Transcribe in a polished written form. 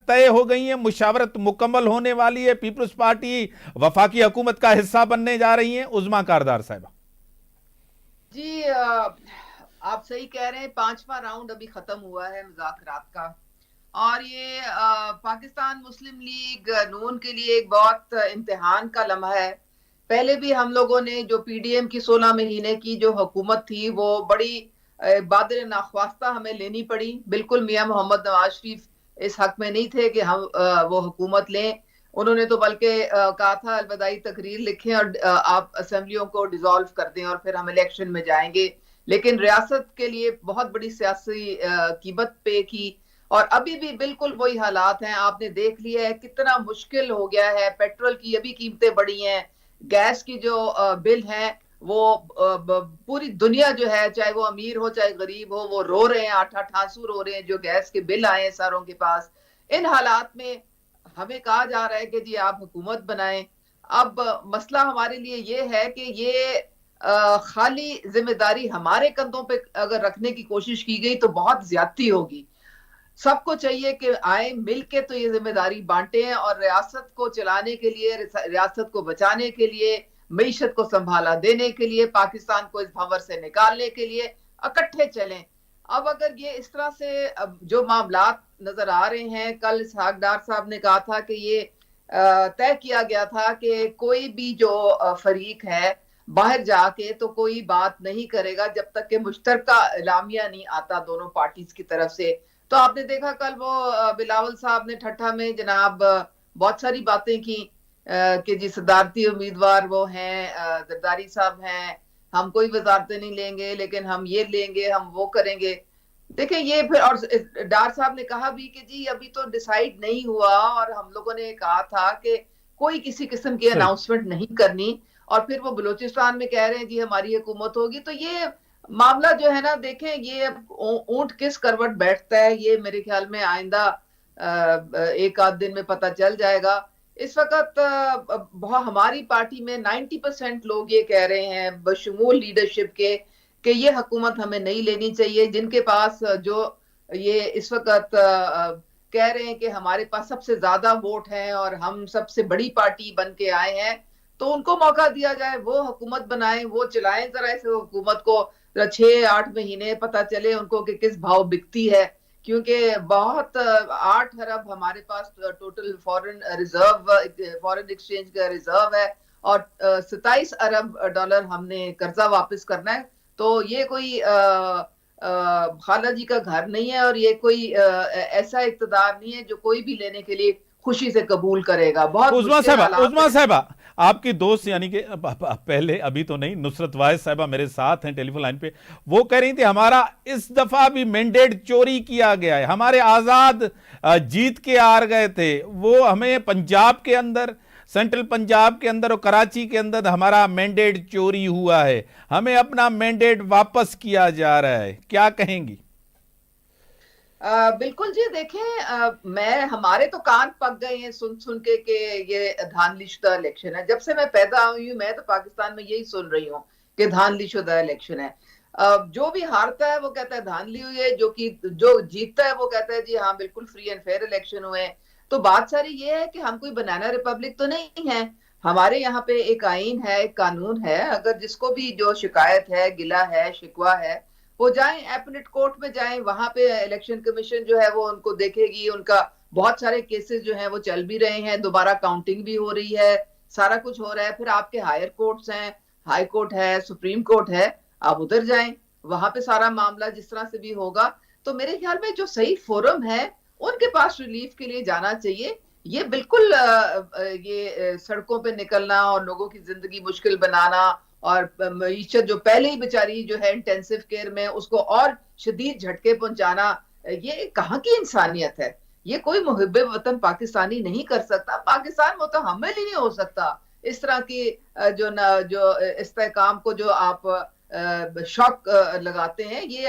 طے ہو گئی ہیں, مشاورت مکمل ہونے والی ہے, پیپلز پارٹی وفاقی حکومت کا حصہ بننے جا رہی ہیں. عظمیٰ کاردار صاحبہ. جی آپ صحیح کہہ رہے ہیں. 5واں راؤنڈ ابھی ختم ہوا ہے مذاکرات کا, اور یہ پاکستان مسلم لیگ نون کے لیے ایک بہت امتحان کا لمحہ ہے. پہلے بھی ہم لوگوں نے جو پی ڈی ایم کی 16 مہینے کی جو حکومت تھی وہ بڑی بادر ناخواستہ ہمیں لینی پڑی. بالکل میاں محمد نواز شریف اس حق میں نہیں تھے کہ ہم وہ حکومت لیں. انہوں نے تو بلکہ کہا تھا الوداعی تقریر لکھیں اور آپ اسمبلیوں کو ڈیزالو کر دیں اور پھر ہم الیکشن میں جائیں گے. لیکن ریاست کے لیے بہت بڑی سیاسی قیمت پے کی, اور ابھی بھی بالکل وہی حالات ہیں. آپ نے دیکھ لیا ہے کتنا مشکل ہو گیا ہے. پیٹرول کی ابھی قیمتیں بڑھی ہیں, گیس کی جو بل ہیں وہ پوری دنیا جو ہے, چاہے وہ امیر ہو چاہے غریب ہو, وہ رو رہے ہیں, ٹھاسو رو رہے ہیں جو گیس کے بل آئے ہیں ساروں کے پاس. ان حالات میں ہمیں کہا جا رہا ہے کہ جی آپ حکومت بنائیں. اب مسئلہ ہمارے لیے یہ ہے کہ یہ خالی ذمہ داری ہمارے کندھوں پہ اگر رکھنے کی کوشش کی گئی تو بہت زیادتی ہوگی. سب کو چاہیے کہ آئیں مل کے تو یہ ذمہ داری بانٹیں, اور ریاست کو چلانے کے لیے, ریاست کو بچانے کے لیے, معیشت کو سنبھالا دینے کے لیے, پاکستان کو اس بھنور سے نکالنے کے لیے اکٹھے چلیں. اب اگر یہ اس طرح سے جو معاملات نظر آ رہے ہیں, کل اسحاق ڈار صاحب نے کہا تھا کہ یہ طے کیا گیا تھا کہ کوئی بھی جو فریق ہے باہر جا کے تو کوئی بات نہیں کرے گا جب تک کہ مشترکہ اعلامیہ نہیں آتا دونوں پارٹیز کی طرف سے. تو آپ نے دیکھا کل وہ بلاول صاحب نے ٹھٹھا میں جناب بہت ساری باتیں کی کہ جی صدارتی امیدوار وہ ہیں, زرداری صاحب ہیں, ہم کوئی وزارتیں نہیں لیں گے لیکن ہم یہ لیں گے, ہم وہ کریں گے. دیکھیں یہ پھر, اور ڈار صاحب نے کہا بھی کہ جی ابھی تو ڈیسائیڈ نہیں ہوا, اور ہم لوگوں نے کہا تھا کہ کوئی کسی قسم کی صحیح. اناؤنسمنٹ نہیں کرنی. اور پھر وہ بلوچستان میں کہہ رہے ہیں جی ہماری حکومت ہوگی. تو یہ معاملہ جو ہے نا, دیکھیں یہ اونٹ کس کروٹ بیٹھتا ہے یہ میرے خیال میں آئندہ ایک آدھ دن میں پتہ چل جائے گا. اس وقت ہماری پارٹی میں 90% لوگ یہ کہہ رہے ہیں بشمول لیڈرشپ کے کہ یہ حکومت ہمیں نہیں لینی چاہیے. جن کے پاس جو یہ اس وقت کہہ رہے ہیں کہ ہمارے پاس سب سے زیادہ ووٹ ہیں اور ہم سب سے بڑی پارٹی بن کے آئے ہیں, تو ان کو موقع دیا جائے, وہ حکومت بنائیں, وہ چلائیں ذرا اس حکومت کو. 6-8 مہینے پتہ چلے ان کو کہ کس بھاؤ بکتی ہے, کیونکہ بہت 8 ارب ہمارے پاس ٹوٹل فورن ایکسچینج کا ریزرو ہے, اور 27 ارب ڈالر ہم نے قرضہ واپس کرنا ہے. تو یہ کوئی خالہ جی کا گھر نہیں ہے, اور یہ کوئی ایسا اقتدار نہیں ہے جو کوئی بھی لینے کے لیے خوشی سے قبول کرے گا. بہت مشکل حالات عظمیٰ ہیں. صاحبہ, آپ کی دوست یعنی کہ پہلے ابھی تو نہیں, نصرت واحد صاحبہ میرے ساتھ ہیں ٹیلی فون لائن پہ, وہ کہہ رہی تھی ہمارا اس دفعہ بھی مینڈیٹ چوری کیا گیا ہے, ہمارے آزاد جیت کے آر گئے تھے, وہ ہمیں پنجاب کے اندر, سینٹرل پنجاب کے اندر اور کراچی کے اندر ہمارا مینڈیٹ چوری ہوا ہے, ہمیں اپنا مینڈیٹ واپس کیا جا رہا ہے. کیا کہیں گی؟ بالکل جی, دیکھیں ہمارے تو کان پک گئے ہیں سن سن کے کہ یہ دھاندلی شدہ الیکشن ہے. جب سے میں پیدا ہوئی ہوں میں تو پاکستان میں یہی سن رہی ہوں کہ دھاندلی شدہ الیکشن ہے. جو بھی ہارتا ہے وہ کہتا ہے دھاندلی ہوئی ہے, جو جیتتا ہے وہ کہتا ہے جی ہاں بالکل فری اینڈ فیئر الیکشن ہوئے ہیں. تو بات ساری یہ ہے کہ ہم کوئی بنانا ریپبلک تو نہیں ہے. ہمارے یہاں پہ ایک آئین ہے, ایک قانون ہے. اگر جس کو بھی جو شکایت ہے, گلہ ہے, شکوہ ہے, وہ جائیں ایپلیٹ کورٹ میں جائیں, وہاں پہ الیکشن کمیشن جو ہے وہ ان کو دیکھے گی. ان کا بہت سارے کیسز جو ہیں وہ چل بھی رہے ہیں, دوبارہ کاؤنٹنگ بھی ہو رہی ہے, سارا کچھ ہو رہا ہے. پھر آپ کے ہائر کورٹس ہیں, ہائی کورٹ ہے, سپریم کورٹ ہے, آپ ادھر جائیں, وہاں پہ سارا معاملہ جس طرح سے بھی ہوگا. تو میرے خیال میں جو صحیح فورم ہے ان کے پاس ریلیف کے لیے جانا چاہیے. یہ بالکل یہ سڑکوں پہ نکلنا اور لوگوں کی زندگی مشکل بنانا, اور معیشت جو پہلے ہی بیچاری جو ہے انٹینسو کیئر میں, اس کو اور شدید جھٹکے پہنچانا, یہ کہاں کی انسانیت ہے؟ یہ کوئی محب وطن پاکستانی نہیں کر سکتا. پاکستان متحمل ہی نہیں ہو سکتا اس طرح کی جو استحکام کو جو آپ شوق لگاتے ہیں. یہ